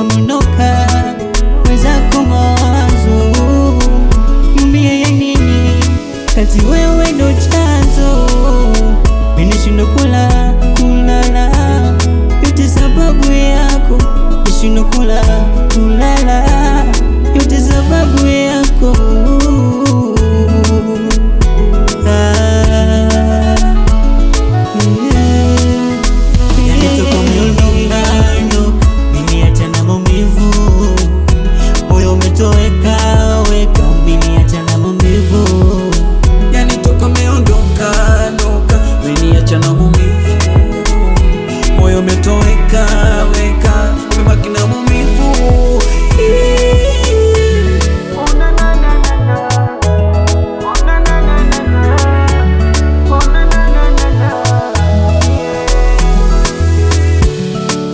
umeondoka, wenzako mawazo niambie ya nini, kati wewe ndo chanzo. Mimi nishindwa kulala, yote sababu yako. Nishindwa kulala, yote sababu yako. Moyo umetoweka, weka, umebaki na maumivu.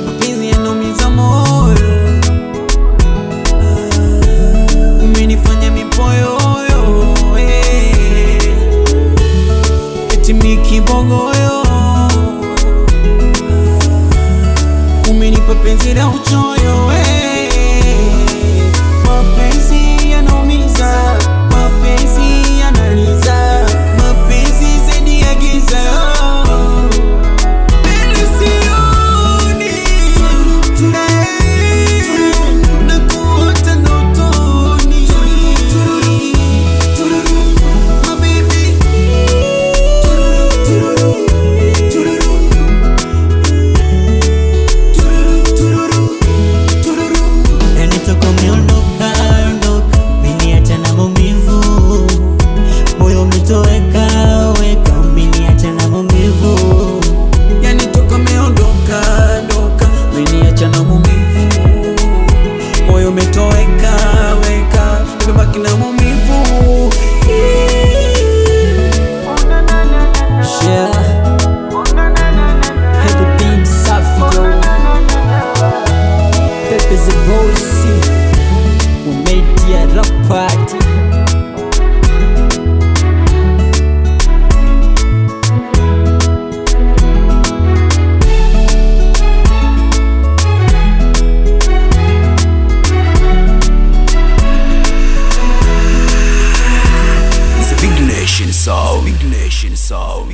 Mapenzi yanaumiza moyo, umenifanya mipoyoyo, eti mikibogoyo, umenipa penzi la uchoyo. Mapenzi yanaumiza, mapenzi yanaliza, mapenzi zaidi ya giza. Mbele sioni, nakuota ndotoni, my baby. Umetoweka, weka, umebaki na maumivu. Heavy beam safi yo, Pepe the Bossy, umetia rap party. Big Nation Sound.